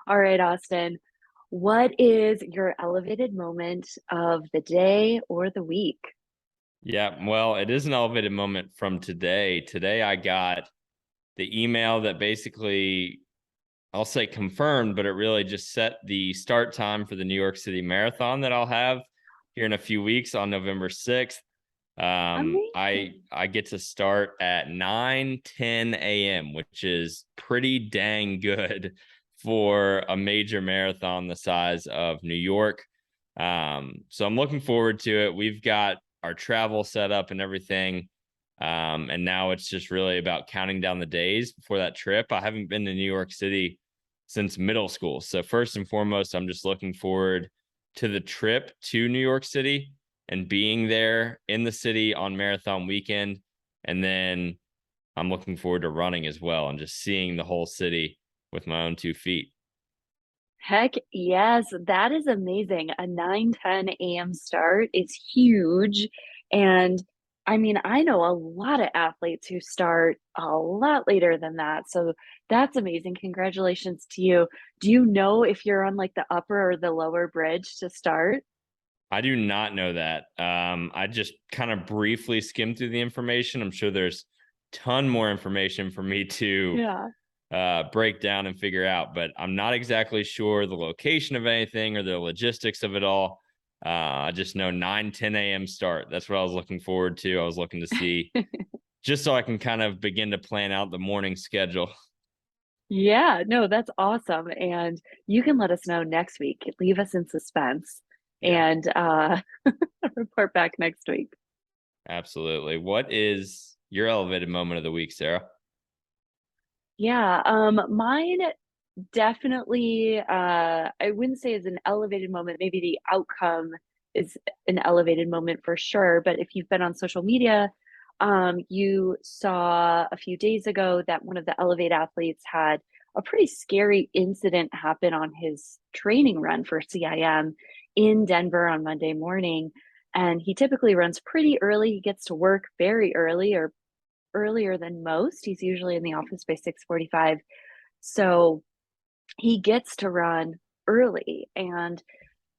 All right, Austin, what is your elevated moment of the day or the week? Yeah, well, it is an elevated moment from today. Today I got the email that basically, I'll say confirmed, but it really just set the start time for the New York City Marathon that I'll have here in a few weeks on November 6th. Amazing. I get to start at 9:10 a.m., which is pretty dang good for a major marathon the size of New York. So I'm looking forward to it. We've got our travel set up and everything. And now it's just really about counting down the days before that trip. I haven't been to New York City since middle school. So first and foremost, I'm just looking forward to the trip to New York City and being there in the city on marathon weekend. And then I'm looking forward to running as well and just seeing the whole city with my own 2 feet. Heck yes, that is amazing. A 9:10 a.m. start is huge. And I mean, I know a lot of athletes who start a lot later than that. So that's amazing. Congratulations to you. Do you know if you're on like the upper or the lower bridge to start? I do not know that. I just kind of briefly skimmed through the information. I'm sure there's ton more information for me to Yeah. break down and figure out, but I'm not exactly sure the location of anything or the logistics of it all. I just know 9:10 a.m. start. That's what I was looking forward to. I was looking to see just so I can kind of begin to plan out the morning schedule. Yeah, no, that's awesome, and you can let us know next week. Leave us in suspense Yeah, and, report back next week. absolutely. What is your elevated moment of the week, Sarah? Yeah, mine definitely, I wouldn't say is an elevated moment, maybe the outcome is an elevated moment for sure, but if you've been on social media, you saw a few days ago that one of the Elevate athletes had a pretty scary incident happen on his training run for CIM in Denver on Monday morning, and he typically runs pretty early. He gets to work very early or earlier than most. He's usually in the office by 6:45. So he gets to run early. And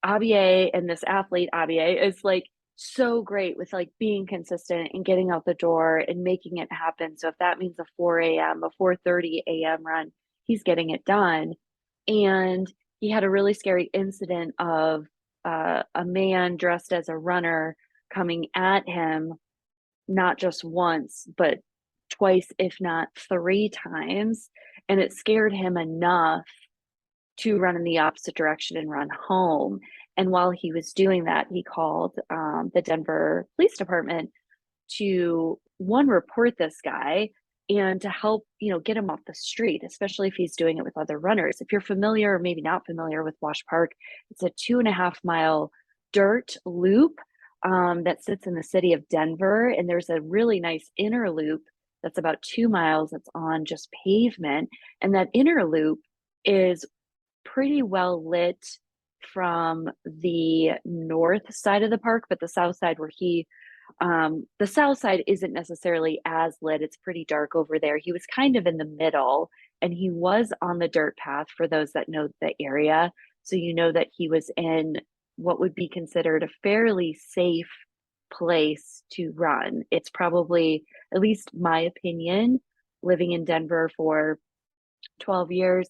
Abie and this athlete, Abie, is like so great with like being consistent and getting out the door and making it happen. So if that means a 4 a.m., a 4:30 a.m. run, he's getting it done. And he had a really scary incident of a man dressed as a runner coming at him not just once, but twice, if not three times. And it scared him enough to run in the opposite direction and run home. And while he was doing that, he called the Denver Police Department to one, report this guy and to help, get him off the street, especially if he's doing it with other runners. If you're familiar or maybe not familiar with Wash Park, it's a 2.5 mile dirt loop that sits in the city of Denver. And there's a really nice inner loop that's about 2 miles that's on just pavement. And that inner loop is pretty well lit from the north side of the park, but the south side the south side isn't necessarily as lit. It's pretty dark over there. He was kind of in the middle and he was on the dirt path for those that know the area. So you know that he was in what would be considered a fairly safe place to run. It's probably, at least my opinion, living in Denver for 12 years,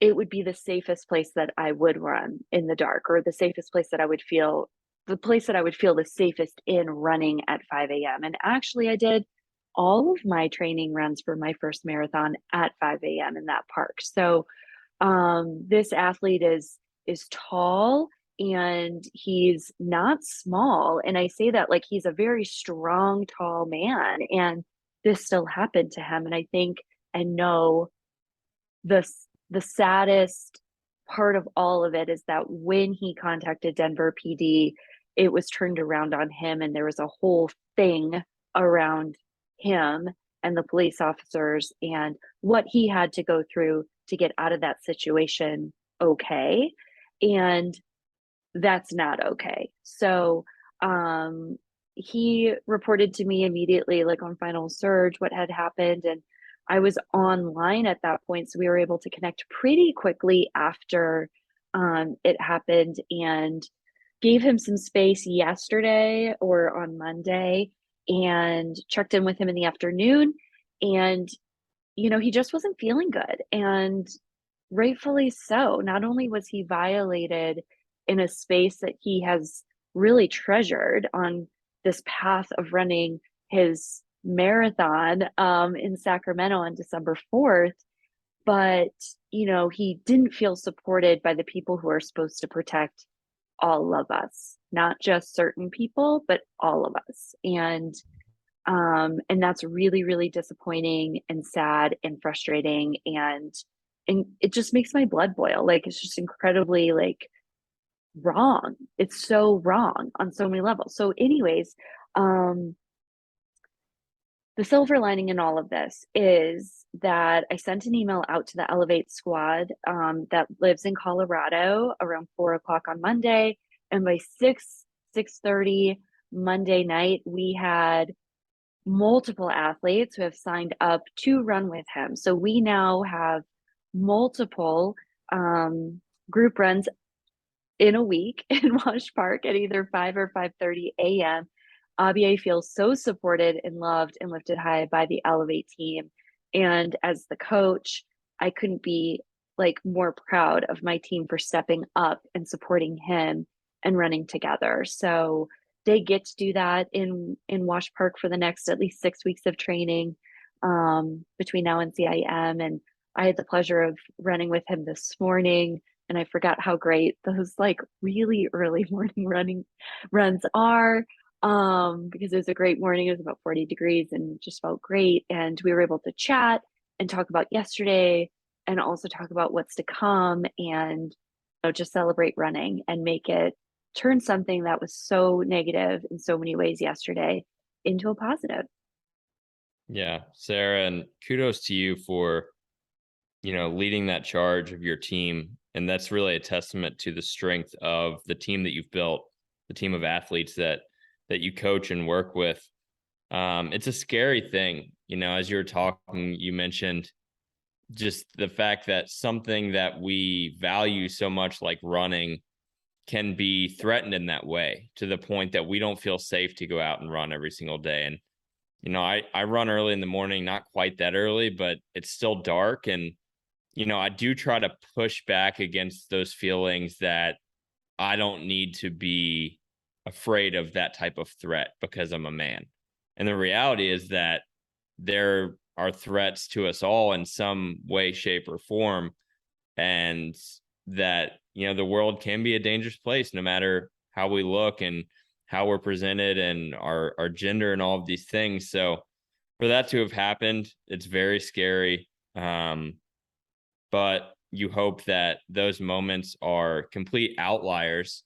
it would be the safest place that I would run in the dark, or the safest place that I would feel the place that I would feel the safest in running at 5 a.m. And actually, I did all of my training runs for my first marathon at 5 a.m. in that park. So this athlete is tall and he's not small. And I say that like he's a very strong, tall man. And this still happened to him. And I think and know the the saddest part of all of it is that when he contacted Denver PD, it was turned around on him, and there was a whole thing around him and the police officers and what he had to go through to get out of that situation okay. And that's not okay. So um he reported to me immediately, like on Final Surge, what had happened. And I was online at that point, so we were able to connect pretty quickly after it happened, and gave him some space yesterday or on Monday and checked in with him in the afternoon. And, he just wasn't feeling good. And rightfully so. Not only was he violated in a space that he has really treasured on this path of running his marathon in Sacramento on December 4th, but he didn't feel supported by the people who are supposed to protect all of us, not just certain people, but all of us. And that's really, really disappointing and sad and frustrating. And it just makes my blood boil. Like, it's just incredibly like wrong. It's so wrong on so many levels. So anyways, um, the silver lining in all of this is that I sent an email out to the Elevate squad that lives in Colorado around 4 o'clock on Monday. And by 6:30 Monday night, we had multiple athletes who have signed up to run with him. So we now have multiple group runs in a week in Wash Park at either 5 or 5:30 a.m. ABA feels so supported and loved and lifted high by the Elevate team. And as the coach, I couldn't be like more proud of my team for stepping up and supporting him and running together. So they get to do that in Wash Park for the next at least 6 weeks of training between now and CIM. And I had the pleasure of running with him this morning, and I forgot how great those like really early morning running runs are, because it was a great morning. It was about 40 degrees and just felt great. And we were able to chat and talk about yesterday and also talk about what's to come, and just celebrate running and make it turn something that was so negative in so many ways yesterday into a positive. Yeah, Sarah, and kudos to you for, leading that charge of your team. And that's really a testament to the strength of the team that you've built, the team of athletes that you coach and work with. It's a scary thing, as you were talking, you mentioned just the fact that something that we value so much, like running, can be threatened in that way, to the point that we don't feel safe to go out and run every single day. And I run early in the morning, not quite that early, but it's still dark. And I do try to push back against those feelings that I don't need to be afraid of that type of threat because I'm a man. And the reality is that there are threats to us all in some way, shape, or form. And that, the world can be a dangerous place no matter how we look and how we're presented and our gender and all of these things. So for that to have happened, it's very scary. But you hope that those moments are complete outliers.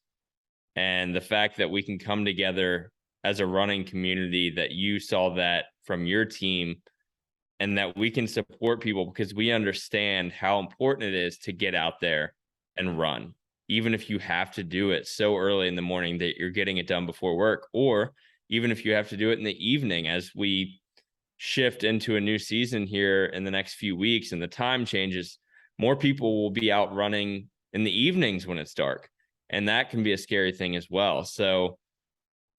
And the fact that we can come together as a running community, that you saw that from your team, and that we can support people because we understand how important it is to get out there and run, even if you have to do it so early in the morning that you're getting it done before work, or even if you have to do it in the evening as we shift into a new season here in the next few weeks and the time changes. More people will be out running in the evenings when it's dark, and that can be a scary thing as well. So,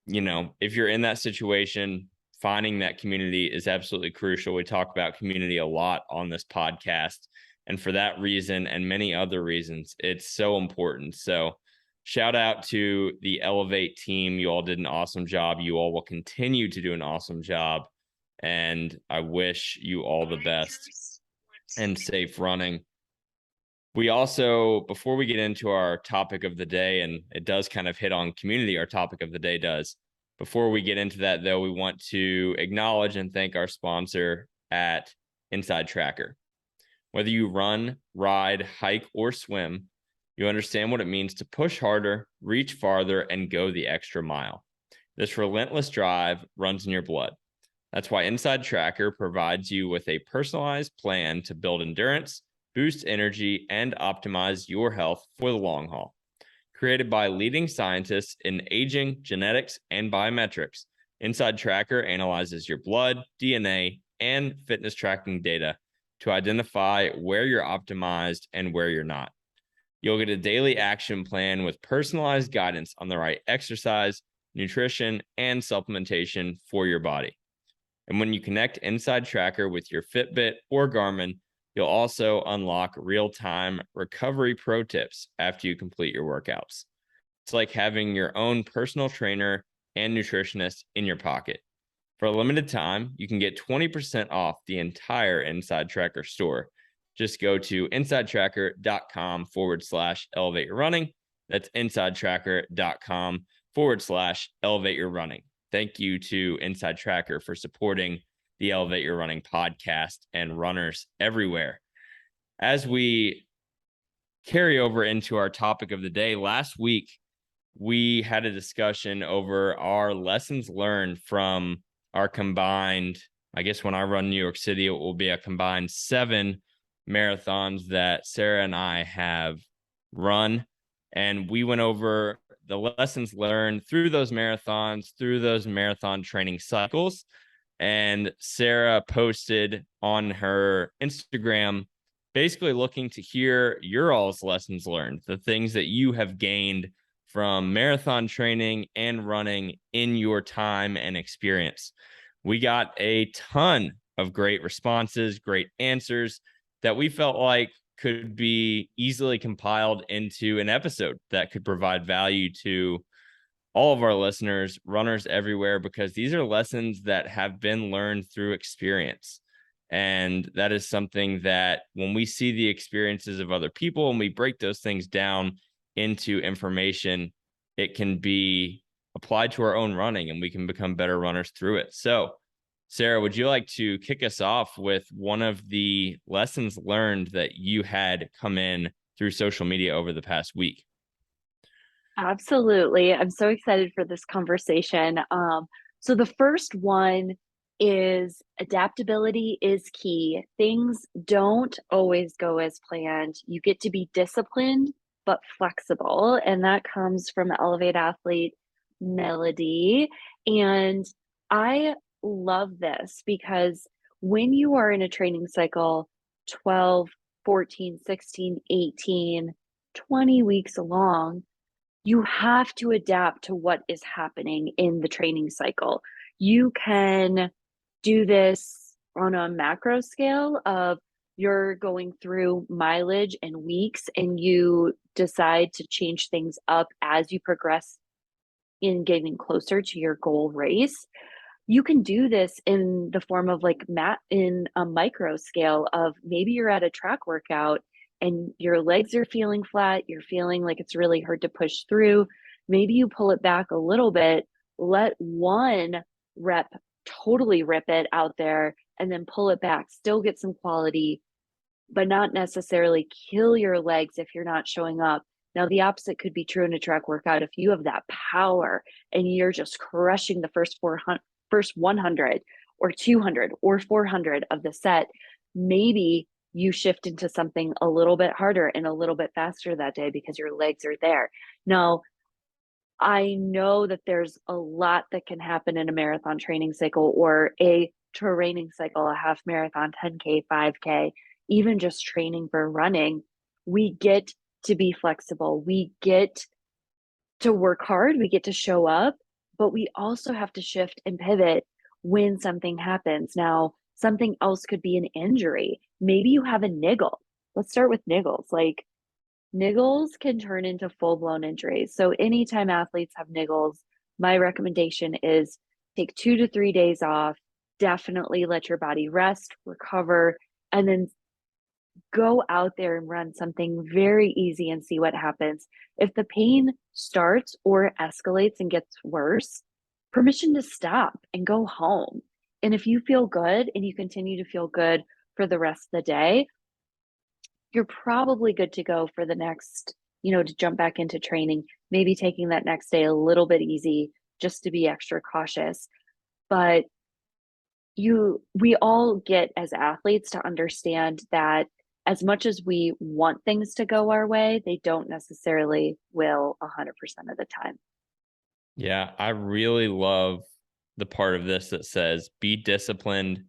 if you're in that situation, finding that community is absolutely crucial. We talk about community a lot on this podcast. And for that reason and many other reasons, it's so important. So shout out to the Elevate team. You all did an awesome job. You all will continue to do an awesome job. And I wish you all the best and safe running. We also, before we get into our topic of the day, and it does kind of hit on community, our topic of the day does. Before we get into that, though, we want to acknowledge and thank our sponsor at Inside Tracker. Whether you run, ride, hike, or swim, you understand what it means to push harder, reach farther, and go the extra mile. This relentless drive runs in your blood. That's why Inside Tracker provides you with a personalized plan to build endurance, boost energy, and optimize your health for the long haul. Created by leading scientists in aging, genetics, and biometrics, Inside Tracker analyzes your blood, DNA, and fitness tracking data to identify where you're optimized and where you're not. You'll get a daily action plan with personalized guidance on the right exercise, nutrition, and supplementation for your body. And when you connect Inside Tracker with your Fitbit or Garmin, you'll also unlock real-time recovery pro tips after you complete your workouts. It's like having your own personal trainer and nutritionist in your pocket. For a limited time, you can get 20% off the entire Inside Tracker store. Just go to insidetracker.com/elevate your running. That's insidetracker.com/elevate your running. Thank you to Inside Tracker for supporting the Elevate Your Running podcast and runners everywhere. As we carry over into our topic of the day, last week we had a discussion over our lessons learned from our combined, I guess when I run New York City, it will be a combined 7 marathons that Sarah and I have run. And we went over the lessons learned through those marathons, through those marathon training cycles. And Sarah posted on her Instagram, basically looking to hear your all's lessons learned, the things that you have gained from marathon training and running in your time and experience. We got a ton of great responses, great answers that we felt like could be easily compiled into an episode that could provide value to all of our listeners, runners everywhere, because these are lessons that have been learned through experience. And that is something that when we see the experiences of other people and we break those things down into information, it can be applied to our own running and we can become better runners through it. So, Sarah, would you like to kick us off with one of the lessons learned that you had come in through social media over the past week? Absolutely. I'm so excited for this conversation. So the first one is adaptability is key. Things don't always go as planned. You get to be disciplined, but flexible. And that comes from Elevate Athlete Melody. And I love this because when you are in a training cycle, 12, 14, 16, 18, 20 weeks along, you have to adapt to what is happening in the training cycle. You can do this on a macro scale of you're going through mileage and weeks and you decide to change things up as you progress in getting closer to your goal race. You can do this in the form of like in a micro scale of maybe you're at a track workout and your legs are feeling flat, you're feeling like it's really hard to push through. Maybe you pull it back a little bit, let one rep totally rip it out there, and then pull it back, still get some quality, but not necessarily kill your legs if you're not showing up. Now, the opposite could be true in a track workout. If you have that power and you're just crushing the first 100 or 200 or 400 of the set, maybe you shift into something a little bit harder and a little bit faster that day because your legs are there. Now, I know that there's a lot that can happen in a marathon training cycle or a training cycle, a half marathon, 10K, 5K, even just training for running. We get to be flexible. We get to work hard. We get to show up, but we also have to shift and pivot when something happens. Now, something else could be an injury. Maybe you have a niggle. Let's start with niggles. Like niggles can turn into full-blown injuries. So anytime athletes have niggles, my recommendation is take 2 to 3 days off, definitely let your body rest, recover, and then go out there and run something very easy and see what happens. If the pain starts or escalates and gets worse, permission to stop and go home. And if you feel good and you continue to feel good for the rest of the day, you're probably good to go for the next, to jump back into training, maybe taking that next day a little bit easy just to be extra cautious. But we all get as athletes to understand that as much as we want things to go our way, they don't necessarily will 100% of the time. Yeah, I really love the part of this that says be disciplined,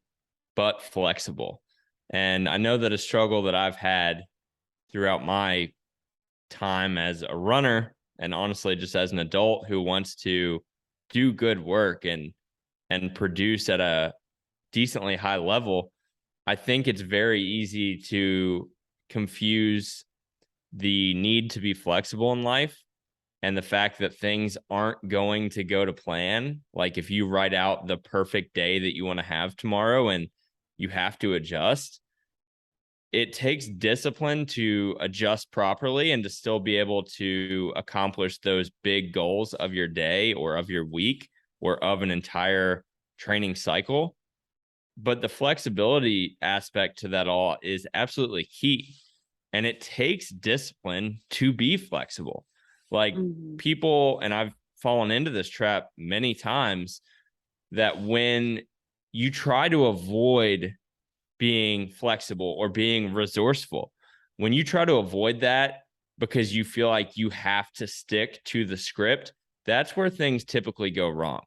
but flexible. And I know that a struggle that I've had throughout my time as a runner, and honestly just as an adult who wants to do good work and produce at a decently high level, I think it's very easy to confuse the need to be flexible in life and the fact that things aren't going to go to plan. Like if you write out the perfect day that you want to have tomorrow and you have to adjust, it takes discipline to adjust properly and to still be able to accomplish those big goals of your day or of your week or of an entire training cycle. But the flexibility aspect to that all is absolutely key. And it takes discipline to be flexible. Like Mhm. people, and I've fallen into this trap many times, that when you try to avoid being flexible or being resourceful, when you try to avoid that because you feel like you have to stick to the script, that's where things typically go wrong.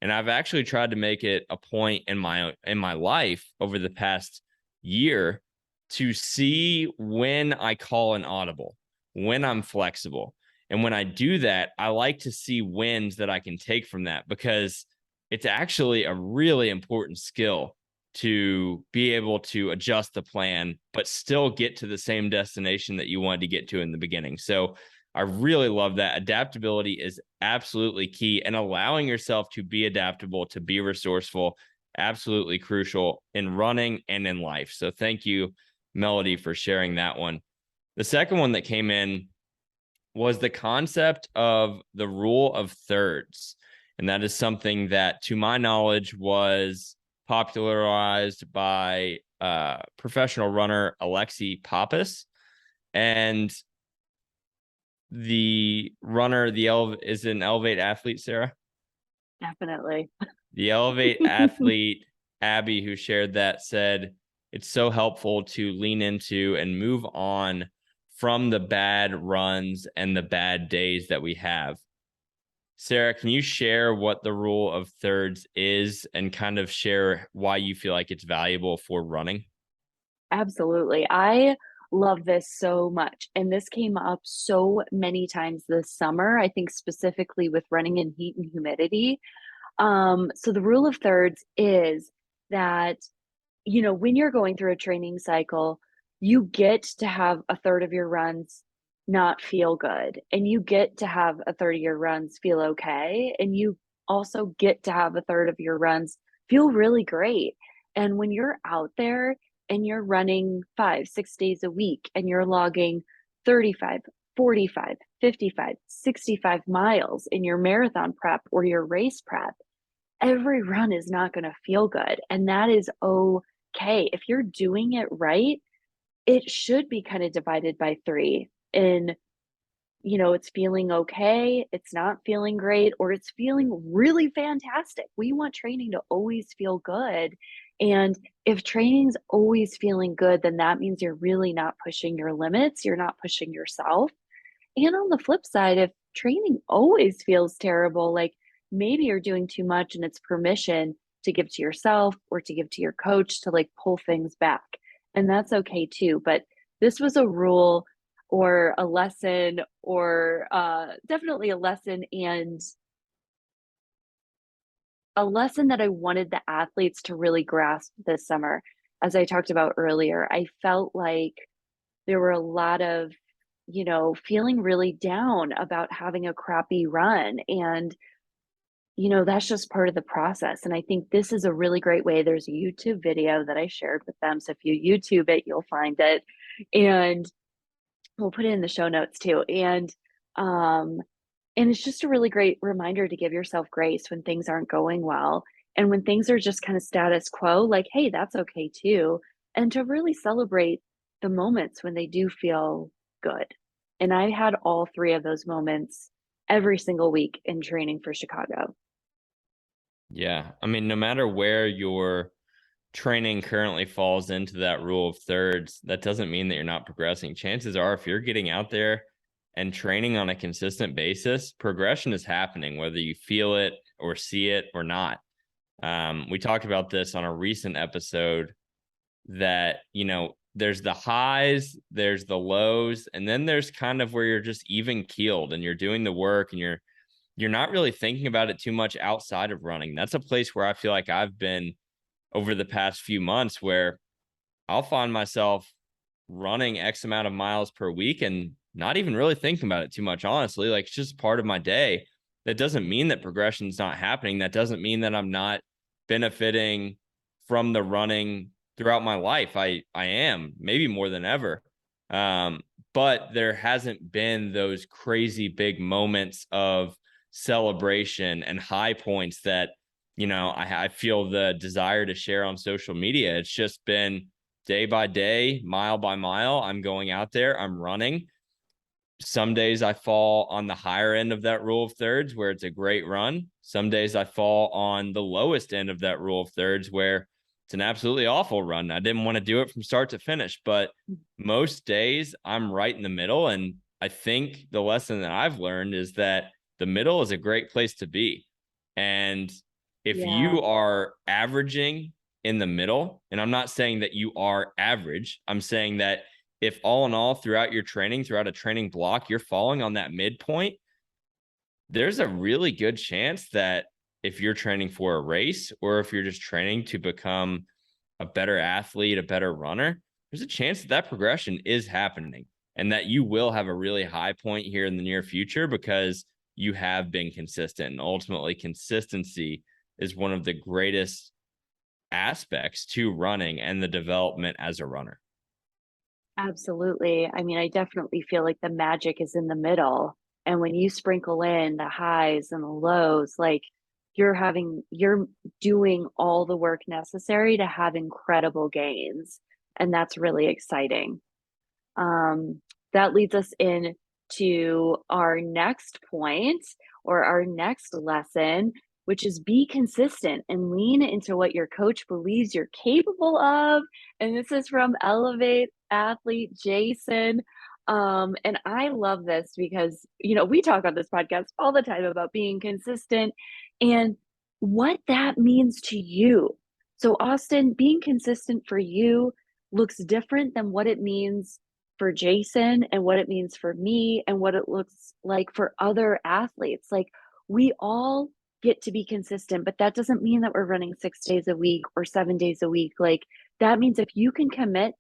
And I've actually tried to make it a point in my life over the past year to see when I call an audible, when I'm flexible. And when I do that, I like to see wins that I can take from that, because it's actually a really important skill to be able to adjust the plan, but still get to the same destination that you wanted to get to in the beginning. So I really love that. Adaptability is absolutely key, and allowing yourself to be adaptable, to be resourceful, absolutely crucial in running and in life. So thank you, Melody, for sharing that one. The second one that came in was the concept of the rule of thirds. And that is something that, to my knowledge, was popularized by professional runner Alexi Pappas. And the runner, is an Elevate athlete, Sarah? Definitely. The Elevate athlete, Abby, who shared that, said it's so helpful to lean into and move on from the bad runs and the bad days that we have. Sarah, can you share what the rule of thirds is and kind of share why you feel like it's valuable for running? Absolutely. I love this so much. And this came up so many times this summer, I think specifically with running in heat and humidity. So the rule of thirds is that, when you're going through a training cycle, you get to have a third of your runs not feel good, and you get to have a third of your runs feel okay, and you also get to have a third of your runs feel really great. And when you're out there and you're running 5, 6 days a week and you're logging 35, 45, 55, 65 miles in your marathon prep or your race prep, every run is not going to feel good. And that is okay. If you're doing it right, it should be kind of divided by three. And, it's feeling okay, it's not feeling great, or it's feeling really fantastic. We want training to always feel good. And if training's always feeling good, then that means you're really not pushing your limits, you're not pushing yourself. And on the flip side, if training always feels terrible, like maybe you're doing too much and it's permission to give to yourself or to give to your coach to like pull things back. And that's okay too. But this was a rule or a lesson or definitely a lesson, and a lesson that I wanted the athletes to really grasp this summer. As I talked about earlier, I felt like there were a lot of, feeling really down about having a crappy run. And, that's just part of the process. And I think this is a really great way. There's a YouTube video that I shared with them. So if you YouTube it, you'll find it. And we'll put it in the show notes too. Um, and it's just a really great reminder to give yourself grace when things aren't going well. And when things are just kind of status quo, like, hey, that's okay too. And to really celebrate the moments when they do feel good. And I had all three of those moments every single week in training for Chicago. Yeah. I mean, no matter where your training currently falls into that rule of thirds, that doesn't mean that you're not progressing. Chances are, if you're getting out there and training on a consistent basis, progression is happening, whether you feel it or see it or not. We talked about this on a recent episode that, there's the highs, there's the lows, and then there's kind of where you're just even keeled and you're doing the work and you're not really thinking about it too much outside of running. That's a place where I feel like I've been over the past few months where I'll find myself running X amount of miles per week and not even really thinking about it too much, honestly. Like, it's just part of my day. That doesn't mean that progression's not happening. That doesn't mean that I'm not benefiting from the running throughout my life. I am, maybe more than ever. Um, but there hasn't been those crazy big moments of celebration and high points that, I feel the desire to share on social media. It's just been day by day, mile by mile. I'm going out there, I'm running. Some days I fall on the higher end of that rule of thirds where it's a great run. Some days I fall on the lowest end of that rule of thirds where it's an absolutely awful run. I didn't want to do it from start to finish, but most days I'm right in the middle. And I think the lesson that I've learned is that the middle is a great place to be. And if Yeah. you are averaging in the middle, and I'm not saying that you are average, I'm saying that if all in all throughout your training, throughout a training block, you're falling on that midpoint, there's a really good chance that if you're training for a race or if you're just training to become a better athlete, a better runner, there's a chance that that progression is happening and that you will have a really high point here in the near future because you have been consistent. And ultimately, consistency is one of the greatest aspects to running and the development as a runner. Absolutely. I mean, I definitely feel like the magic is in the middle. And when you sprinkle in the highs and the lows, like you're doing all the work necessary to have incredible gains. And that's really exciting. Um, that leads us in to our next point or our next lesson, which is be consistent and lean into what your coach believes you're capable of. And this is from Elevate athlete Jason. And I love this because, we talk on this podcast all the time about being consistent and what that means to you. So, Austin, being consistent for you looks different than what it means for Jason and what it means for me and what it looks like for other athletes. Like we all get to be consistent, but that doesn't mean that we're running 6 days a week or 7 days a week. Like that means if you can commit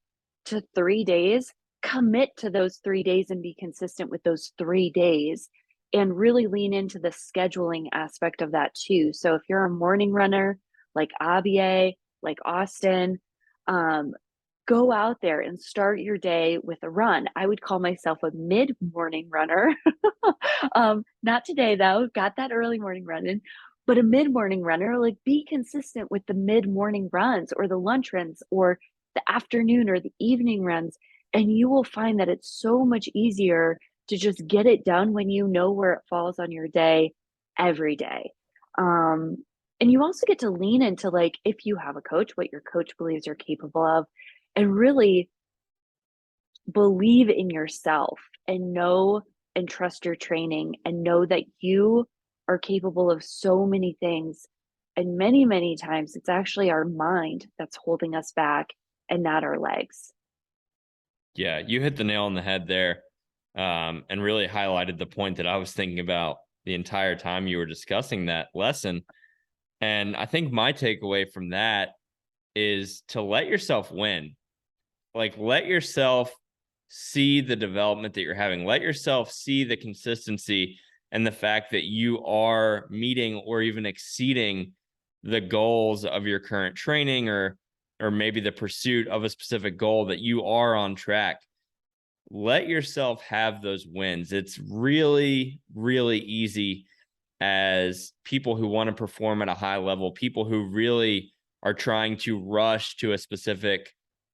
to 3 days, commit to those 3 days and be consistent with those 3 days and really lean into the scheduling aspect of that too. So if you're a morning runner like Abie, like Austin, um, go out there and start your day with a run. I would call myself a mid-morning runner. Not today though, got that early morning run in, but a mid-morning runner, like be consistent with the mid-morning runs or the lunch runs or the afternoon or the evening runs. And you will find that it's so much easier to just get it done when you know where it falls on your day every day. Um, and you also get to lean into like if you have a coach, what your coach believes you're capable of, and really believe in yourself and know and trust your training and know that you are capable of so many things. And many, many times it's actually our mind that's holding us back and not our legs. Yeah, you hit the nail on the head there, and really highlighted the point that I was thinking about the entire time you were discussing that lesson. And I think my takeaway from that is to let yourself win. Like, let yourself see the development that you're having. Let yourself see the consistency and the fact that you are meeting or even exceeding the goals of your current training or maybe the pursuit of a specific goal that you are on track. Let yourself have those wins. It's really, really easy as people who want to perform at a high level, people who really are trying to rush to a specific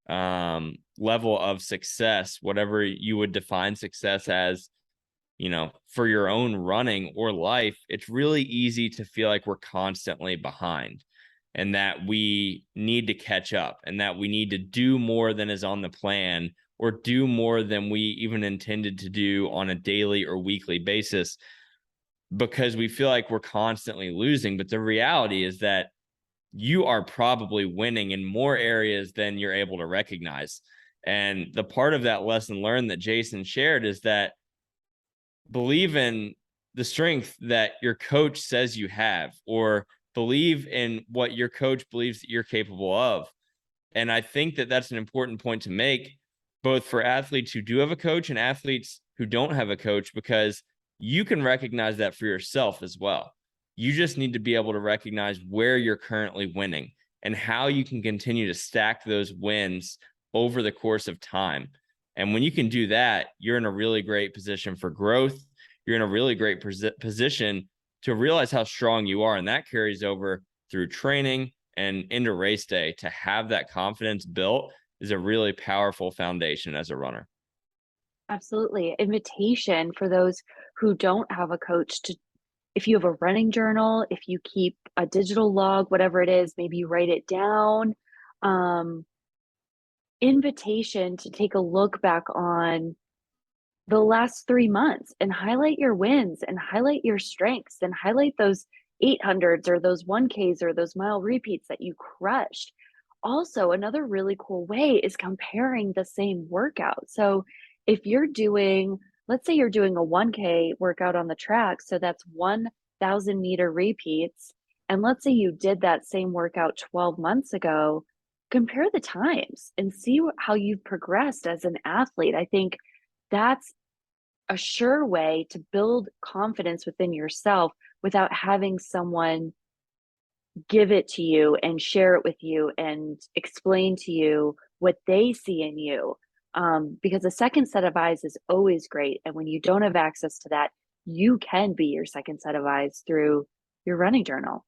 level of success, whatever you would define success as, for your own running or life. It's really easy to feel like we're constantly behind and that we need to catch up and that we need to do more than is on the plan or do more than we even intended to do on a daily or weekly basis because we feel like we're constantly losing. But the reality is that you are probably winning in more areas than you're able to recognize. And the part of that lesson learned that Jason shared is that believe in the strength that your coach says you have, or believe in what your coach believes that you're capable of. And I think that that's an important point to make, both for athletes who do have a coach and athletes who don't have a coach, because you can recognize that for yourself as well. You just need to be able to recognize where you're currently winning and how you can continue to stack those wins over the course of time. And when you can do that, you're in a really great position for growth. You're in a really great position to realize how strong you are. And that carries over through training and into race day. To have that confidence built is a really powerful foundation as a runner. Absolutely. Invitation for those who don't have a coach to, if you have a running journal, if you keep a digital log, whatever it is, maybe you write it down. Um, Invitation to take a look back on the last 3 months and highlight your wins and highlight your strengths and highlight those 800s or those 1Ks or those mile repeats that you crushed. Also, another really cool way is comparing the same workout. So, if you're doing, let's say you're doing a 1K workout on the track, so that's 1,000-meter repeats, and let's say you did that same workout 12 months ago, compare the times and see how you've progressed as an athlete. I think that's a sure way to build confidence within yourself without having someone give it to you and share it with you and explain to you what they see in you. Because a second set of eyes is always great. And when you don't have access to that, you can be your second set of eyes through your running journal.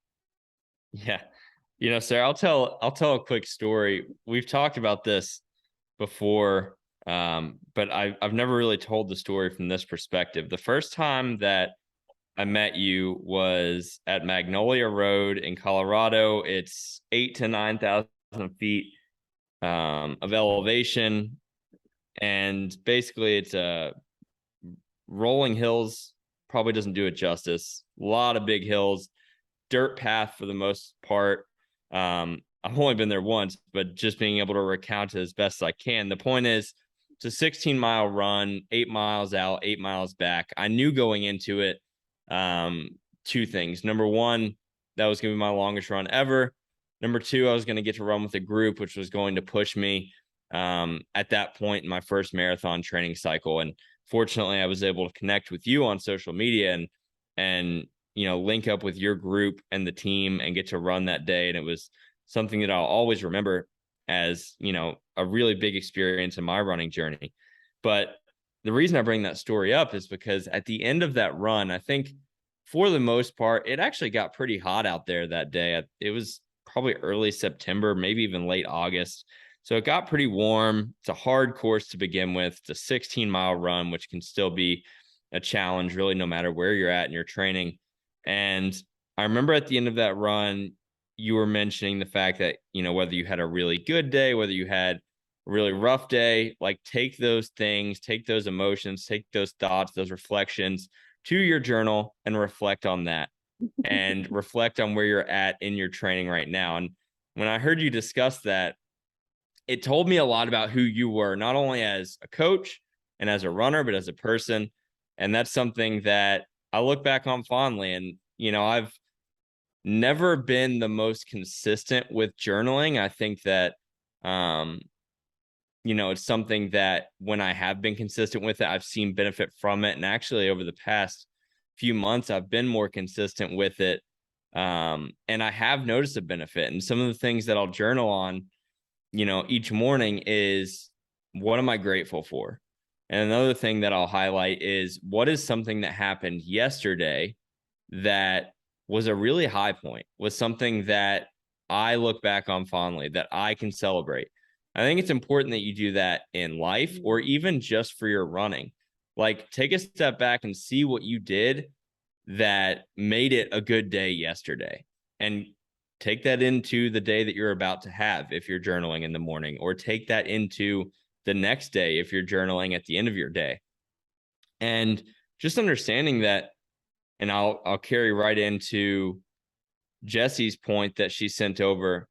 Yeah. Sarah, I'll tell a quick story. We've talked about this before, but I've never really told the story from this perspective. The first time that I met you was at Magnolia Road in Colorado. It's 8 to 9,000 feet of elevation, and basically it's a rolling hills. Probably doesn't do it justice. A lot of big hills, dirt path for the most part. I've only been there once, but just being able to recount it as best as I can. The point is, it's a 16-mile run, 8 miles out, 8 miles back. I knew going into it, two things. Number one, that was going to be my longest run ever. Number two, I was going to get to run with a group, which was going to push me at that point in my first marathon training cycle. And fortunately, I was able to connect with you on social media and link up with your group and the team and get to run that day. And it was something that I'll always remember as, a really big experience in my running journey. But the reason I bring that story up is because at the end of that run, I think for the most part, it actually got pretty hot out there that day. It was probably early September, maybe even late August. So it got pretty warm. It's a hard course to begin with. It's a 16-mile run, which can still be a challenge, really, no matter where you're at in your training. And I remember at the end of that run, you were mentioning the fact that, whether you had a really good day, whether you had a really rough day, like take those things, take those emotions, take those thoughts, those reflections to your journal and reflect on that and reflect on where you're at in your training right now. And when I heard you discuss that, it told me a lot about who you were, not only as a coach and as a runner, but as a person. And that's something that I look back on fondly. And, I've never been the most consistent with journaling. I think that, it's something that when I have been consistent with it, I've seen benefit from it. And actually, over the past few months, I've been more consistent with it. And I have noticed a benefit. And some of the things that I'll journal on, each morning is, what am I grateful for? And another thing that I'll highlight is, what is something that happened yesterday that was a really high point, was something that I look back on fondly, that I can celebrate. I think it's important that you do that in life, or even just for your running. Like, take a step back and see what you did that made it a good day yesterday, and take that into the day that you're about to have if you're journaling in the morning, or take that into the next day if you're journaling at the end of your day. And just understanding that, and I'll carry right into Jesse's point that she sent over,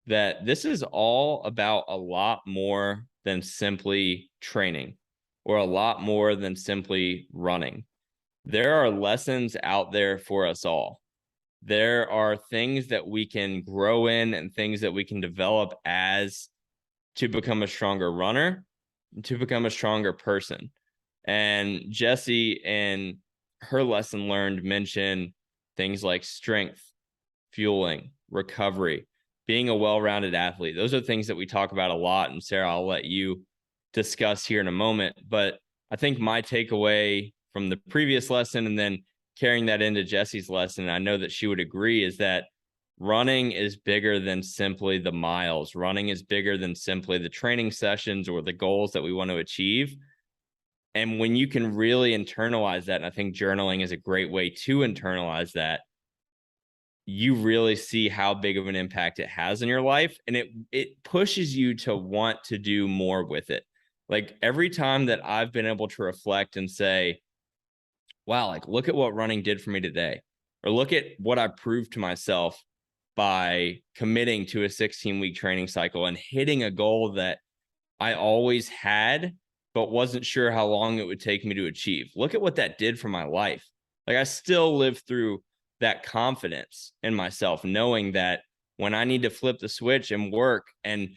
that this is all about a lot more than simply training or a lot more than simply running. There are lessons out there for us all. There are things that we can grow in and things that we can develop as to become a stronger runner, to become a stronger person. And Jesse in her lesson learned mentioned things like strength, fueling, recovery, being a well-rounded athlete. Those are things that we talk about a lot. And Sarah, I'll let you discuss here in a moment. But I think my takeaway from the previous lesson and then carrying that into Jesse's lesson, I know that she would agree, is that running is bigger than simply the miles. Running is bigger than simply the training sessions or the goals that we want to achieve. And when you can really internalize that, and I think journaling is a great way to internalize that, you really see how big of an impact it has in your life. And it pushes you to want to do more with it. Like every time that I've been able to reflect and say, wow, like look at what running did for me today, or look at what I proved to myself by committing to a 16-week training cycle and hitting a goal that I always had, but wasn't sure how long it would take me to achieve. Look at what that did for my life. Like I still live through that confidence in myself, knowing that when I need to flip the switch and work and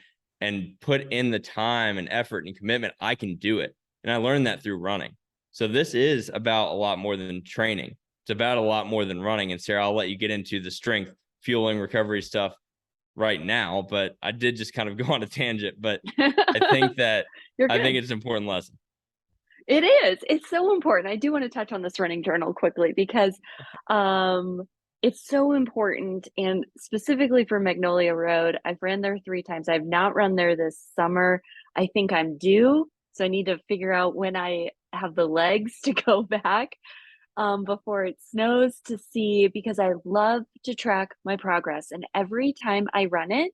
put in the time and effort and commitment, I can do it. And I learned that through running. So this is about a lot more than training. It's about a lot more than running. And Sarah, I'll let you get into the strength, fueling, recovery stuff right now, but I did just kind of go on a tangent. But I think that I think it's an important lesson. It is. It's so important. I do want to touch on this running journal quickly because it's so important. And specifically for Magnolia Road, I've ran there 3 times. I've not run there this summer. I think I'm due. So I need to figure out when I have the legs to go back before it snows to see, because I love to track my progress. And every time I run it,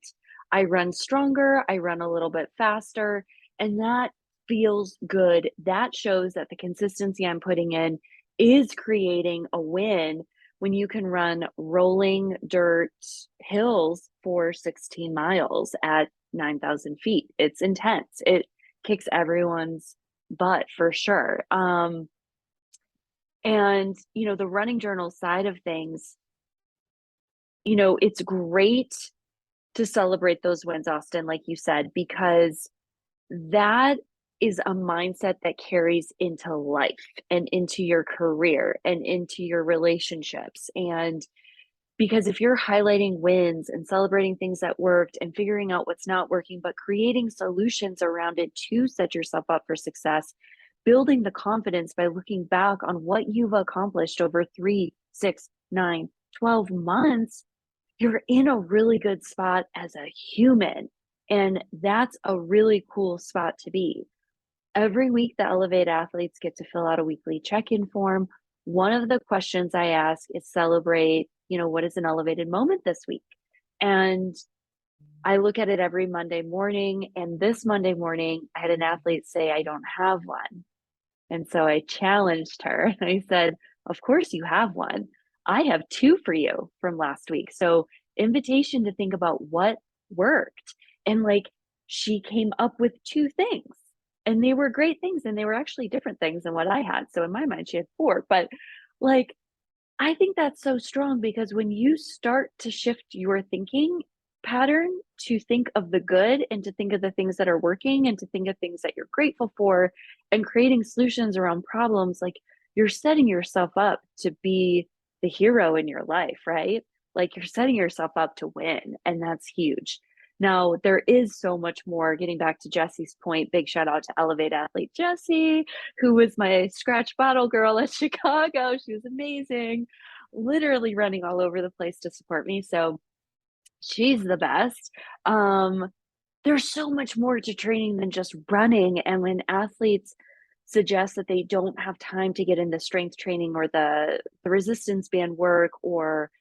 I run stronger, I run a little bit faster, and that feels good. That shows that the consistency I'm putting in is creating a win when you can run rolling dirt hills for 16 miles at 9,000 feet. It's intense. It kicks everyone's butt for sure. And, the running journal side of things, it's great to celebrate those wins, Austin, like you said, because that is a mindset that carries into life and into your career and into your relationships. And because if you're highlighting wins and celebrating things that worked and figuring out what's not working, but creating solutions around it to set yourself up for success, building the confidence by looking back on what you've accomplished over 3, 6, 9, 12 months, you're in a really good spot as a human. And that's a really cool spot to be. Every week, the Elevate athletes get to fill out a weekly check-in form. One of the questions I ask is celebrate, what is an elevated moment this week? And I look at it every Monday morning. And this Monday morning, I had an athlete say, I don't have one. And so I challenged her and I said, of course you have one. I have 2 for you from last week. So invitation to think about what worked. And she came up with 2 things and they were great things. And they were actually different things than what I had. So in my mind, she had 4, but I think that's so strong because when you start to shift your thinking pattern to think of the good and to think of the things that are working and to think of things that you're grateful for and creating solutions around problems, you're setting yourself up to be the hero in your life, right? You're setting yourself up to win, and that's huge. Now, there is so much more. Getting back to Jesse's point, big shout out to Elevate athlete Jessie, who was my scratch bottle girl at Chicago. She was amazing, literally running all over the place to support me. So she's the best. There's so much more to training than just running. And when athletes suggest that they don't have time to get into strength training or the resistance band work or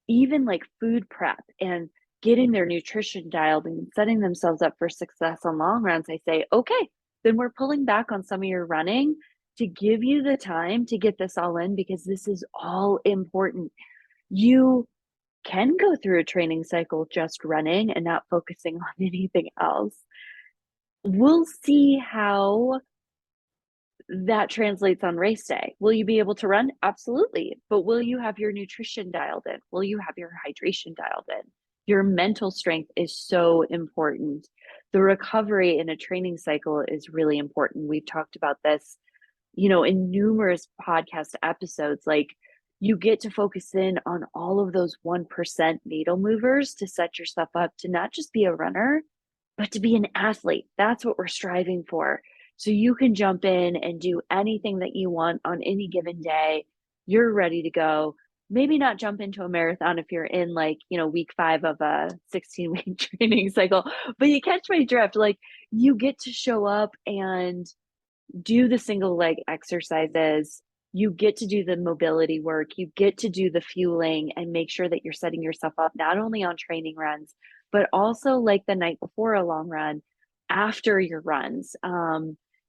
even food prep and getting their nutrition dialed and setting themselves up for success on long runs, I say, okay, then we're pulling back on some of your running to give you the time to get this all in because this is all important. you can go through a training cycle just running and not focusing on anything else. We'll see how that translates on race day. Will you be able to run? Absolutely. But will you have your nutrition dialed in? Will you have your hydration dialed in? Your mental strength is so important. The recovery in a training cycle is really important. We've talked about this, in numerous podcast episodes. Like, you get to focus in on all of those 1% needle movers to set yourself up to not just be a runner, but to be an athlete. That's what we're striving for. So you can jump in and do anything that you want on any given day. You're ready to go. Maybe not jump into a marathon if you're in, like, week 5 of a 16-week training cycle, but you catch my drift. Like, you get to show up and do the single leg exercises. You get to do the mobility work. You get to do the fueling and make sure that you're setting yourself up not only on training runs, but also like the night before a long run, after your runs.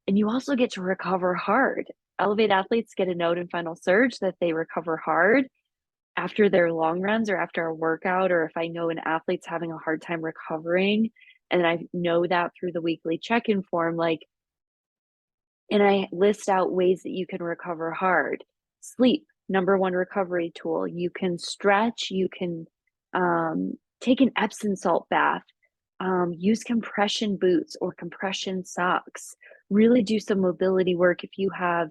And you also get to recover hard. Elevate athletes get a note in Final Surge that they recover hard after their long runs or after a workout, or if I know an athlete's having a hard time recovering, and I know that through the weekly check-in form, like, and I list out ways that you can recover hard. Sleep, number one recovery tool. You can stretch, you can take an Epsom salt bath, use compression boots or compression socks. Really do some mobility work if you have,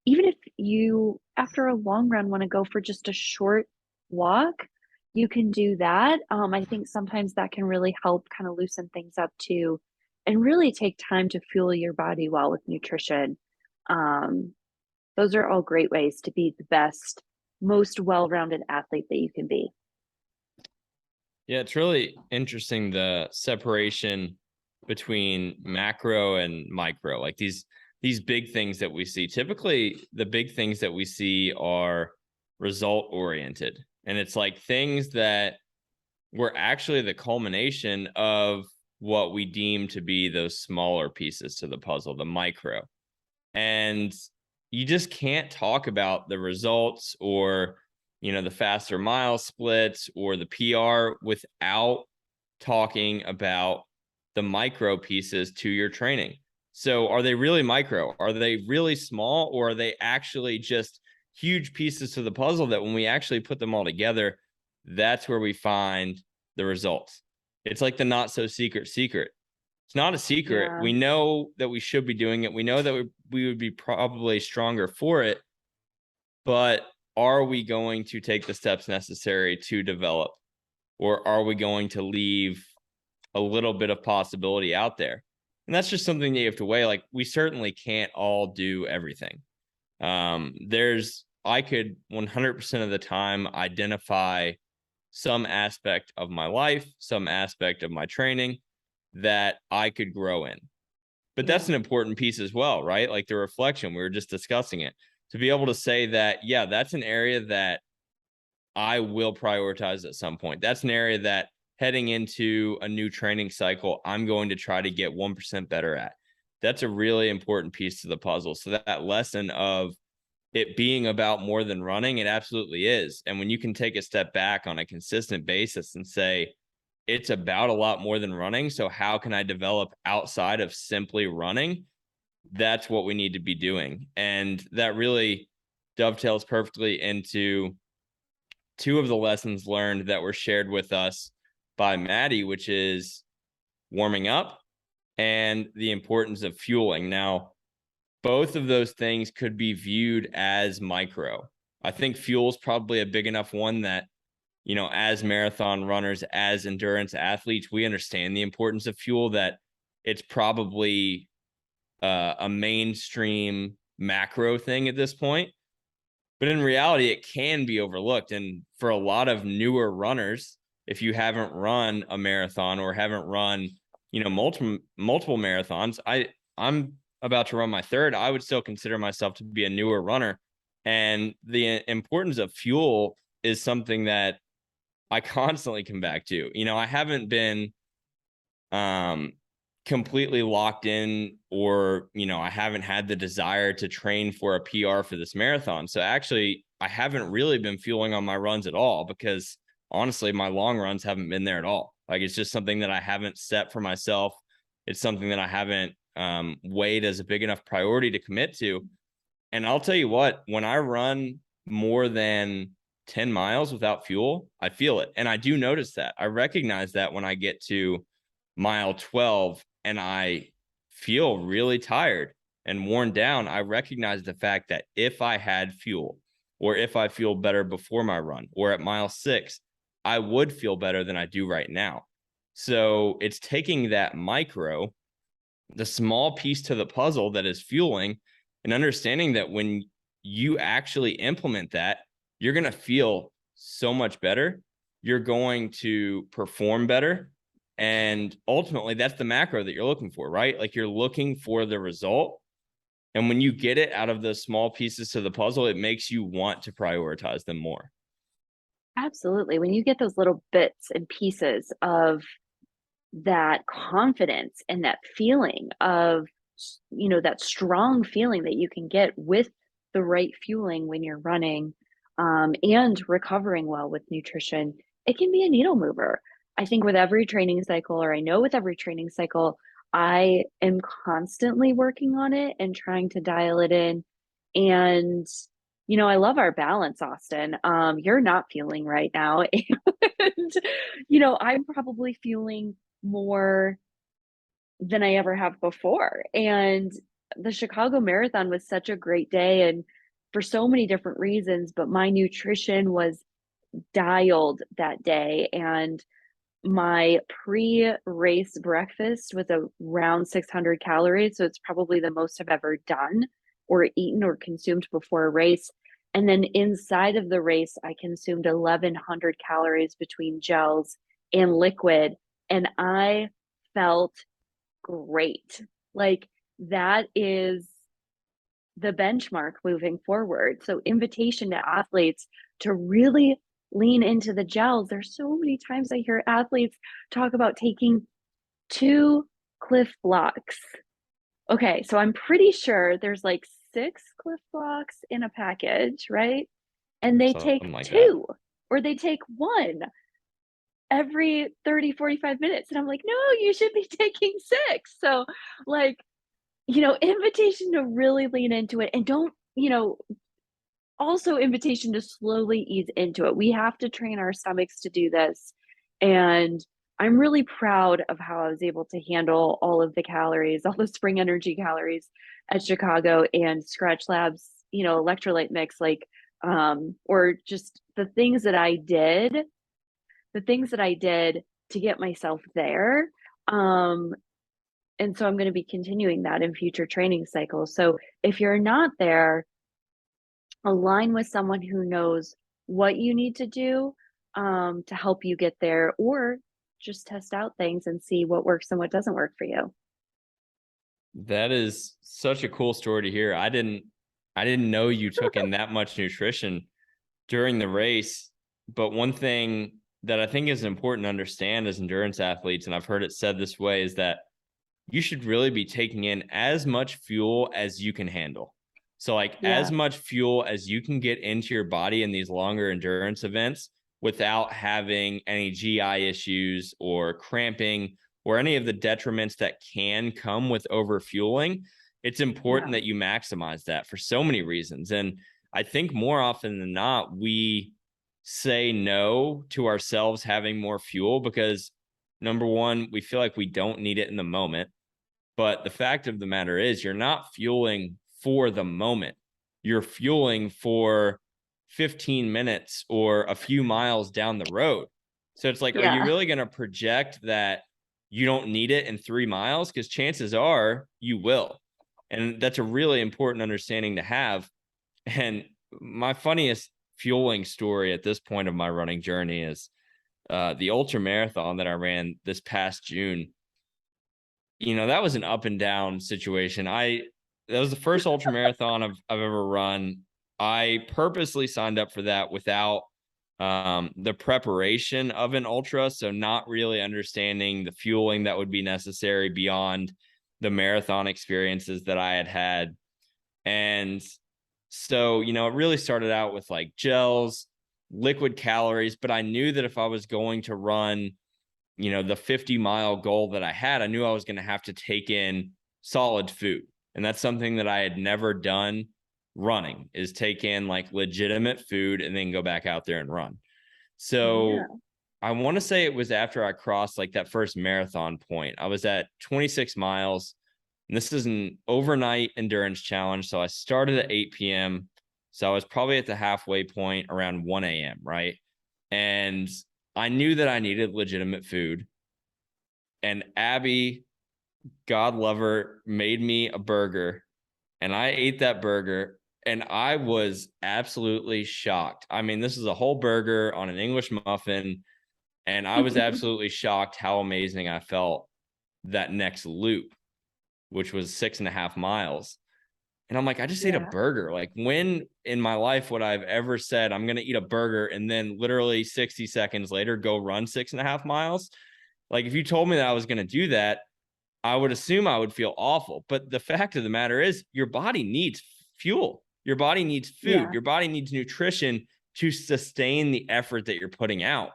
even if you, after a long run, want to go for just a short walk, you can do that. I think sometimes that can really help kind of loosen things up too, and really take time to fuel your body well with nutrition. Um, those are all great ways to be the best, most well-rounded athlete that you can be. Yeah, it's really interesting, the separation between macro and micro. Like these big things that we see. Typically, the big things that we see are result oriented. And it's like things that were actually the culmination of what we deem to be those smaller pieces to the puzzle, the micro. And you just can't talk about the results or the faster mile splits or the PR without talking about the micro pieces to your training. So are they really micro? Are they really small? Or are they actually just huge pieces to the puzzle that when we actually put them all together, that's where we find the results? It's like the not so secret. It's not a secret. Yeah. We know that we should be doing it. We know that we would be probably stronger for it, but are we going to take the steps necessary to develop, or are we going to leave a little bit of possibility out there? And that's just something that you have to weigh. Like, we certainly can't all do everything. I could 100% of the time identify some aspect of my life, some aspect of my training that I could grow in. But that's an important piece as well, right? Like the reflection, we were just discussing it. To be able to say that, yeah, that's an area that I will prioritize at some point. That's an area that heading into a new training cycle, I'm going to try to get 1% better at. That's a really important piece to the puzzle. So that lesson of it being about more than running, it absolutely is. And when you can take a step back on a consistent basis and say, it's about a lot more than running. So how can I develop outside of simply running? That's what we need to be doing. And that really dovetails perfectly into two of the lessons learned that were shared with us by Maddie, which is warming up and the importance of fueling. Now, both of those things could be viewed as micro. I think fuel is probably a big enough one that, as marathon runners, as endurance athletes, we understand the importance of fuel, that it's probably a mainstream macro thing at this point. But in reality, it can be overlooked. And for a lot of newer runners, if you haven't run a marathon or haven't run, multiple marathons, I'm about to run my third. I would still consider myself to be a newer runner. And the importance of fuel is something that I constantly come back to. I haven't been completely locked in, or I haven't had the desire to train for a PR for this marathon. So actually, I haven't really been fueling on my runs at all, because honestly, my long runs haven't been there at all. Like, it's just something that I haven't set for myself. It's something that I haven't weighed as a big enough priority to commit to. And I'll tell you what, when I run more than 10 miles without fuel, I feel it. And I do notice that. I recognize that when I get to mile 12 and I feel really tired and worn down, I recognize the fact that if I had fuel, or if I feel better before my run, or at mile 6, I would feel better than I do right now. So it's taking that micro, the small piece to the puzzle that is fueling, and understanding that when you actually implement that, you're going to feel so much better. You're going to perform better. And ultimately, that's the macro that you're looking for, right? Like, you're looking for the result. And when you get it out of those small pieces to the puzzle, it makes you want to prioritize them more. Absolutely. When you get those little bits and pieces of that confidence and that feeling of, that strong feeling that you can get with the right fueling when you're running, and recovering well with nutrition, it can be a needle mover. I think with every training cycle, or I know with every training cycle, I am constantly working on it and trying to dial it in. And, I love our balance, Austin. You're not feeling right now. And, I'm probably feeling more than I ever have before. And the Chicago Marathon was such a great day, and for so many different reasons, but my nutrition was dialed that day. And my pre-race breakfast was around 600 calories. So it's probably the most I've ever done or eaten or consumed before a race. And then inside of the race, I consumed 1,100 calories between gels and liquid. And I felt great. Like, that is the benchmark moving forward. So, invitation to athletes to really lean into the gels. There's so many times I hear athletes talk about taking 2 Cliff Blocks. Okay, so I'm pretty sure there's like 6 Cliff Blocks in a package, right? And they take Something like that. 2, or they take 1 every 30, 45 minutes. And I'm like, no, you should be taking 6. So, like, invitation to really lean into it, and don't, also invitation to slowly ease into it. We have to train our stomachs to do this. And I'm really proud of how I was able to handle all of the calories, all the Spring Energy calories at Chicago, and Scratch Labs, electrolyte mix, like, or just the things that I did to get myself there. Um, and so I'm going to be continuing that in future training cycles. So if you're not there, align with someone who knows what you need to do, to help you get there, or just test out things and see what works and what doesn't work for you. That is such a cool story to hear. I didn't know you took in that much nutrition during the race. But one thing that I think is important to understand as endurance athletes, and I've heard it said this way, is that you should really be taking in as much fuel as you can handle. So, like, as Yeah. much fuel as you can get into your body in these longer endurance events without having any GI issues or cramping or any of the detriments that can come with overfueling. It's important Yeah. that you maximize that for so many reasons. And I think more often than not, we say no to ourselves having more fuel because, number one, we feel like we don't need it in the moment. But the fact of the matter is, you're not fueling for the moment. You're fueling for 15 minutes or a few miles down the road. So it's like, are you Yeah. really going to project that you don't need it in 3 miles? Because chances are you will. And that's a really important understanding to have. And my funniest fueling story at this point of my running journey is the ultra marathon that I ran this past June. That was an up and down situation. That was the first ultra marathon I've ever run. I purposely signed up for that without the preparation of an ultra, so not really understanding the fueling that would be necessary beyond the marathon experiences that I had had. And So, it really started out with like gels, liquid calories, but I knew that if I was going to run, the 50-mile goal that I had, I knew I was going to have to take in solid food. And that's something that I had never done running, is take in like legitimate food and then go back out there and run. Yeah. So I want to say it was after I crossed like that first marathon point. I was at 26 miles, and this is an overnight endurance challenge. So I started at 8 p.m. So I was probably at the halfway point around 1 a.m., right? And I knew that I needed legitimate food. And Abby, God love her, made me a burger. And I ate that burger and I was absolutely shocked. I mean, this is a whole burger on an English muffin. And I was absolutely shocked how amazing I felt that next loop, which was 6.5 miles. And I'm like, I just ate a Yeah. burger. Like, when in my life would I have ever said I'm going to eat a burger and then literally 60 seconds later go run 6.5 miles? Like, if you told me that I was going to do that, I would assume I would feel awful. But the fact of the matter is, your body needs fuel. Your body needs food. Yeah. Your body needs nutrition to sustain the effort that you're putting out.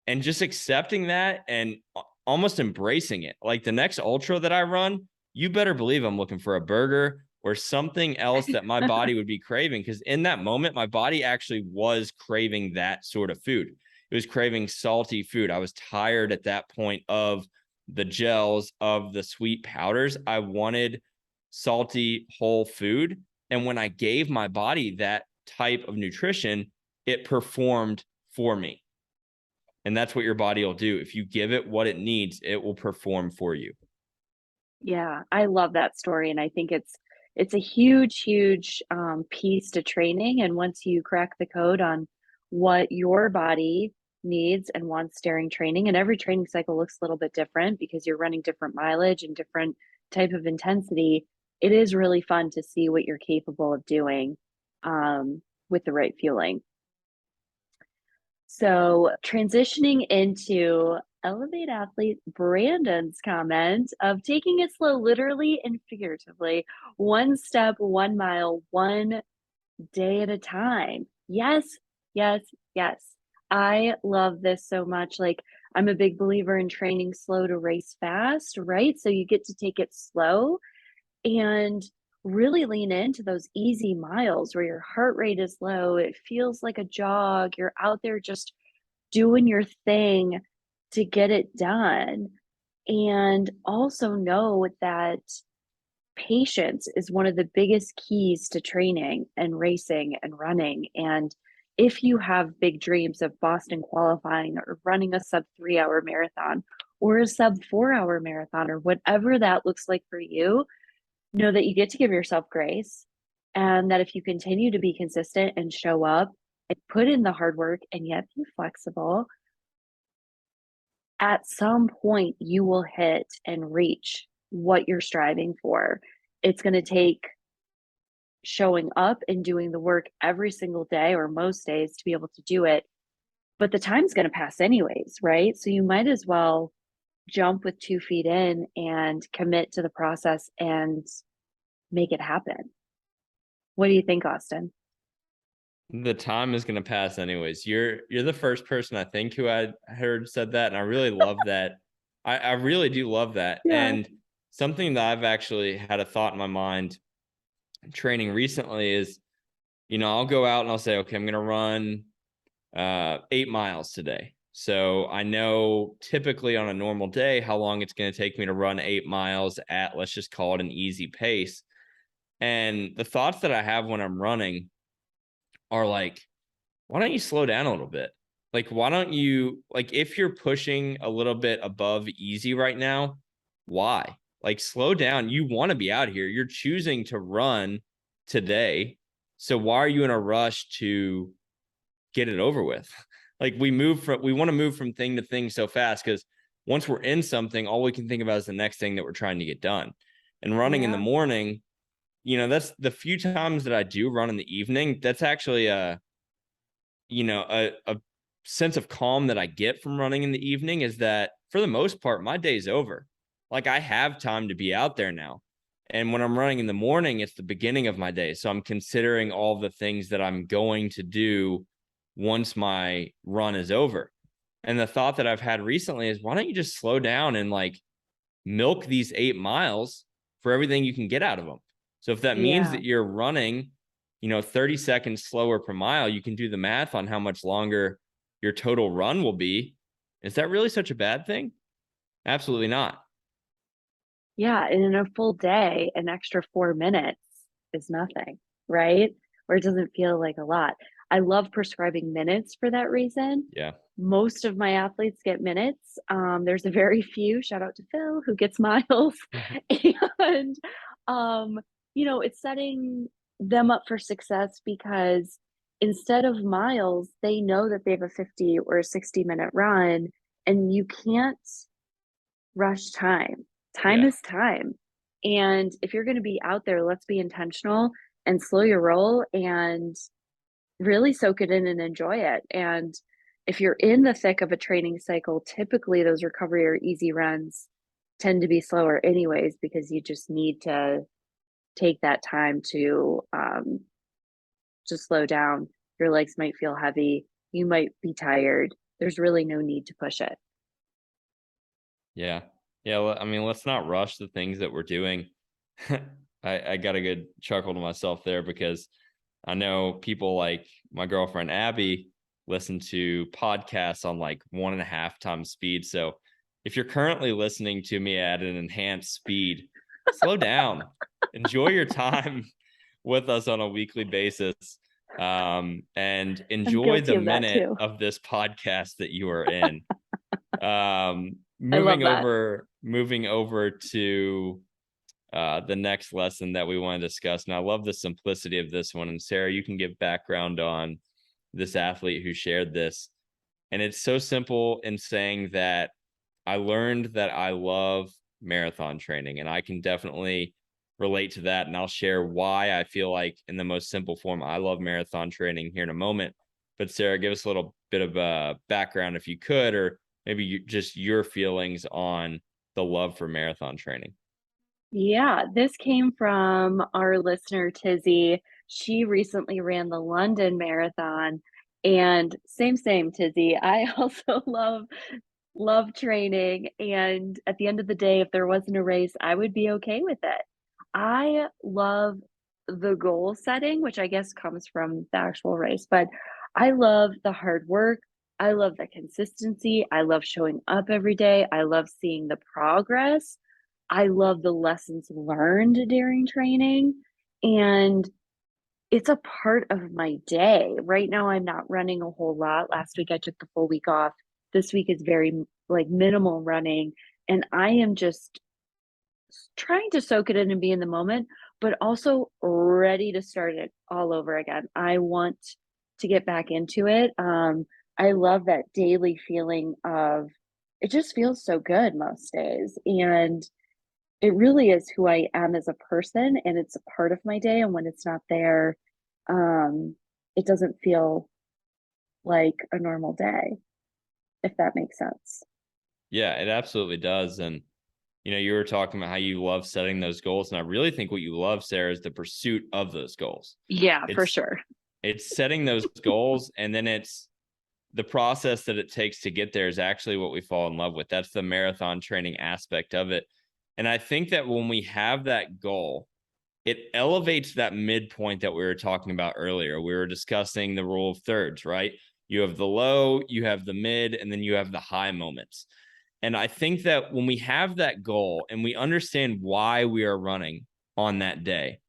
And just accepting that and almost embracing it. Like the next ultra that I run, you better believe I'm looking for a burger or something else that my body would be craving. Because in that moment, my body actually was craving that sort of food. It was craving salty food. I was tired at that point of the gels, of the sweet powders. I wanted salty whole food. And when I gave my body that type of nutrition, it performed for me. And that's what your body will do. If you give it what it needs, it will perform for you. Yeah, I love that story, and I think it's a huge, huge, piece to training, and once you crack the code on what your body needs and wants during training, and every training cycle looks a little bit different because you're running different mileage and different type of intensity, it is really fun to see what you're capable of doing, with the right fueling. So, transitioning into Elevate athlete Brandon's comment of taking it slow, literally and figuratively, one step, 1 mile, one day at a time. Yes, yes, yes. I love this so much. Like, I'm a big believer in training slow to race fast, right? So, you get to take it slow and really lean into those easy miles where your heart rate is low. It feels like a jog. You're out there just doing your thing to get it done. And also know that patience is one of the biggest keys to training and racing and running. And if you have big dreams of Boston qualifying or running a sub 3 hour marathon or a sub 4 hour marathon or whatever that looks like for you, know that you get to give yourself grace and that if you continue to be consistent and show up and put in the hard work and yet be flexible, at some point you will hit and reach what you're striving for. It's going to take showing up and doing the work every single day or most days to be able to do it. But the time's going to pass anyways, right? So you might as well jump with 2 feet in and commit to the process and make it happen. What do you think, Austin? The time is going to pass anyways. You're the first person I think who I heard said that, and I really love that. I really do love that. Yeah. And something that I've actually had a thought in my mind training recently is, I'll go out and I'll say, okay, I'm going to run 8 miles today. So I know typically on a normal day how long it's going to take me to run 8 miles at, let's just call it, an easy pace. And the thoughts that I have when I'm running are like, why don't you slow down a little bit? Like, why don't you, like, if you're pushing a little bit above easy right now, why? Like, slow down. You want to be out here. You're choosing to run today. So why are you in a rush to get it over with? Like, we want to move from thing to thing so fast because once we're in something, all we can think about is the next thing that we're trying to get done. And running in the Yeah. morning, that's the few times that I do run in the evening. That's actually a sense of calm that I get from running in the evening is that for the most part, my day's over. Like, I have time to be out there now. And when I'm running in the morning, it's the beginning of my day. So I'm considering all the things that I'm going to do once my run is over. And the thought that I've had recently is, why don't you just slow down and like milk these 8 miles for everything you can get out of them? So if that means Yeah. that you're running, 30 seconds slower per mile, you can do the math on how much longer your total run will be. Is that really such a bad thing? Absolutely not. Yeah, and in a full day, an extra 4 minutes is nothing, right? Or it doesn't feel like a lot. I love prescribing minutes for that reason. Yeah. Most of my athletes get minutes. There's a very few, shout out to Phil, who gets miles. And, um, it's setting them up for success because instead of miles, they know that they have a 50 or a 60-minute run, and you can't rush time. Time Yeah. is time. And if you're going to be out there, let's be intentional and slow your roll and really soak it in and enjoy it. And if you're in the thick of a training cycle, typically those recovery or easy runs tend to be slower anyways, because you just need to take that time to slow down. Your legs might feel heavy. You might be tired. There's really no need to push it. Yeah. Yeah. I mean, let's not rush the things that we're doing. I got a good chuckle to myself there because I know people like my girlfriend Abby listen to podcasts on like 1.5 times speed. So if you're currently listening to me at an enhanced speed, slow down, enjoy your time with us on a weekly basis, and I'm enjoy guilty the of that minute too. of this podcast that you are in. I love that. Moving over to the next lesson that we want to discuss. And I love the simplicity of this one. And Sarah, you can give background on this athlete who shared this. And it's so simple in saying that I learned that I love marathon training, and I can definitely relate to that. And I'll share why I feel like, in the most simple form, I love marathon training here in a moment. But Sarah, give us a little bit of a background if you could, or maybe just your feelings on the love for marathon training. Yeah, this came from our listener, Tizzy. She recently ran the London Marathon, and same, Tizzy. I also love training, and at the end of the day, if there wasn't a race, I would be okay with it. I love the goal setting, which I guess comes from the actual race, but I love the hard work. I love the consistency. I love showing up every day. I love seeing the progress. I love the lessons learned during training, and it's a part of my day. Right now, I'm not running a whole lot. Last week, I took the full week off. This week is very like minimal running, and I am just trying to soak it in and be in the moment, but also ready to start it all over again. I want to get back into it. I love that daily feeling of it just feels so good most days. And it really is who I am as a person, and it's a part of my day, and when it's not there, um, it doesn't feel like a normal day, if that makes sense. Yeah, it absolutely does. And you were talking about how you love setting those goals, and I really think what you love, Sarah, is the pursuit of those goals. Yeah, for It's sure. it's setting those goals, and then it's the process that it takes to get there is actually what we fall in love with. That's the marathon training aspect of it. And I think that when we have that goal, it elevates that midpoint that we were talking about earlier. We were discussing the rule of thirds, right? You have the low, you have the mid, and then you have the high moments. And I think that when we have that goal and we understand why we are running on that day,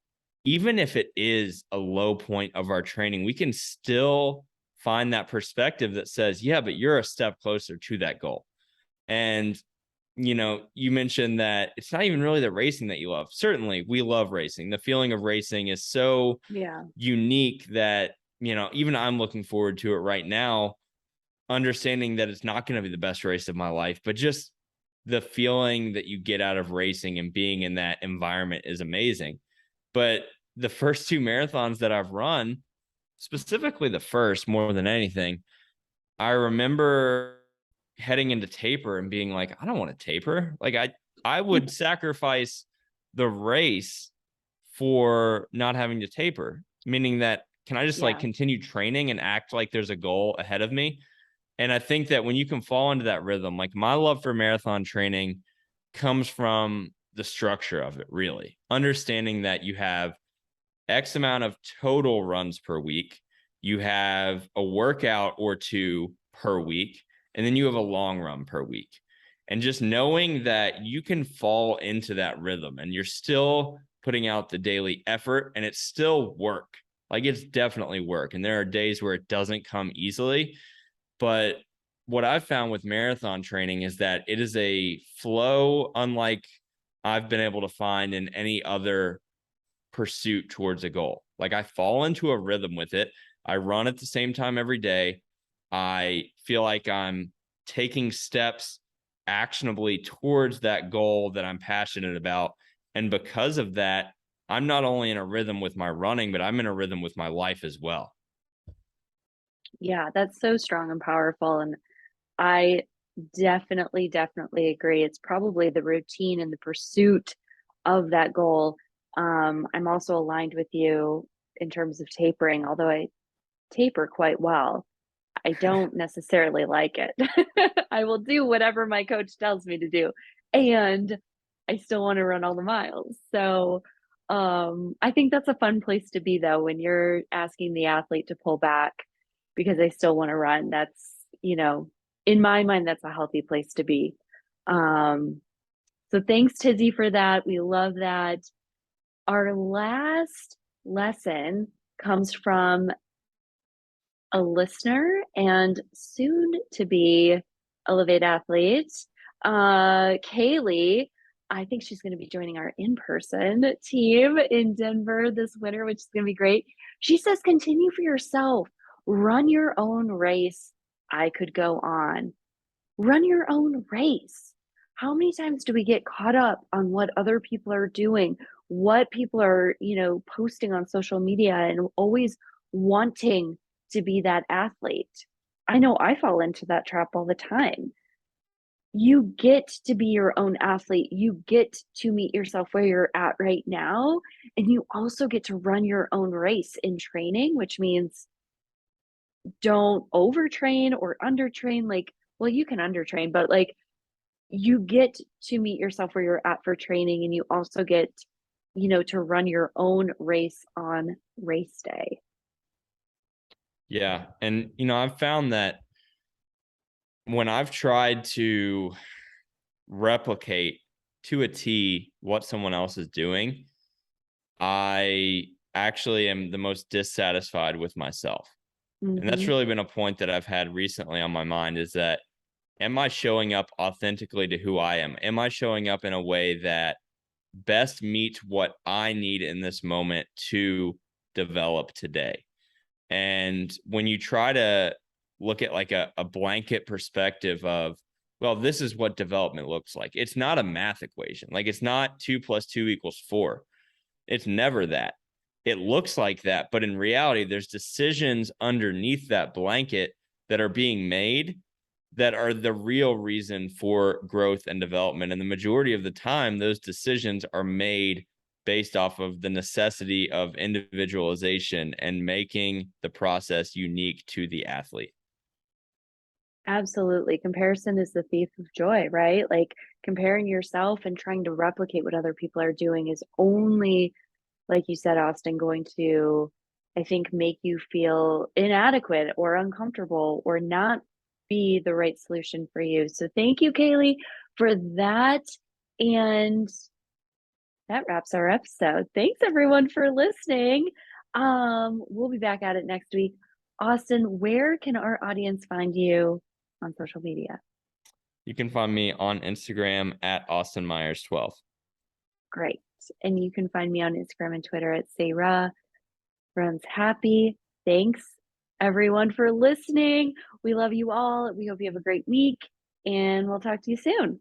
even if it is a low point of our training, we can still find that perspective that says, yeah, but you're a step closer to that goal. And, you mentioned that it's not even really the racing that you love. Certainly, we love racing. The feeling of racing is so Yeah. unique that, even I'm looking forward to it right now, understanding that it's not going to be the best race of my life, but just the feeling that you get out of racing and being in that environment is amazing. But the first two marathons that I've run, specifically the first more than anything, I remember heading into taper and being like, I don't want to taper. Like I would sacrifice the race for not having to taper, meaning that can I just like Yeah. continue training and act like there's a goal ahead of me? And I think that when you can fall into that rhythm, like my love for marathon training comes from the structure of it, really. Understanding that you have X amount of total runs per week, you have a workout or two per week, and then you have a long run per week. And just knowing that you can fall into that rhythm and you're still putting out the daily effort and it's still work. Like it's definitely work. And there are days where it doesn't come easily. But what I've found with marathon training is that it is a flow unlike I've been able to find in any other pursuit towards a goal. Like I fall into a rhythm with it. I run at the same time every day. I feel like I'm taking steps actionably towards that goal that I'm passionate about. And because of that, I'm not only in a rhythm with my running, but I'm in a rhythm with my life as well. Yeah, that's so strong and powerful, and I definitely agree. It's probably the routine and the pursuit of that goal. I'm also aligned with you in terms of tapering, although I taper quite well. I don't necessarily like it. I will do whatever my coach tells me to do, and I still want to run all the miles. So, I think that's a fun place to be though when you're asking the athlete to pull back because they still want to run. That's, in my mind, that's a healthy place to be. Um, so thanks, Tizzy, for that. We love that. Our last lesson comes from a listener and soon to be Elevate athlete, Kaylee. I think she's going to be joining our in person team in Denver this winter, which is going to be great. She says, continue for yourself, run your own race. I could go on. Run your own race. How many times do we get caught up on what other people are doing, what people are, posting on social media and always wanting to be that athlete? I know I fall into that trap all the time. You get to be your own athlete. You get to meet yourself where you're at right now. And you also get to run your own race in training, which means don't overtrain or undertrain. Like, well, you can undertrain, but like you get to meet yourself where you're at for training, and you also get, to run your own race on race day. Yeah. And, I've found that when I've tried to replicate to a T what someone else is doing, I actually am the most dissatisfied with myself. And that's Mm-hmm. really been a point that I've had recently on my mind is that am I showing up authentically to who I am? Am I showing up in a way that best meets what I need in this moment to develop today? And when you try to look at like a blanket perspective of, well, this is what development looks like. It's not a math equation. Like it's not 2 + 2 = 4. It's never that. It looks like that, but in reality, there's decisions underneath that blanket that are being made that are the real reason for growth and development. And the majority of the time, those decisions are made based off of the necessity of individualization and making the process unique to the athlete. Absolutely. Comparison is the thief of joy, right? Like comparing yourself and trying to replicate what other people are doing is only, like you said, Austin, going to, I think, make you feel inadequate or uncomfortable or not be the right solution for you. So thank you, Kaylee, for that. And that wraps our episode. Thanks everyone for listening. We'll be back at it next week. Austin, where can our audience find you on social media? You can find me on Instagram at Austin Myers 12. Great. And you can find me on Instagram and Twitter at Sarah Runs Happy. Thanks everyone for listening. We love you all. We hope you have a great week and we'll talk to you soon.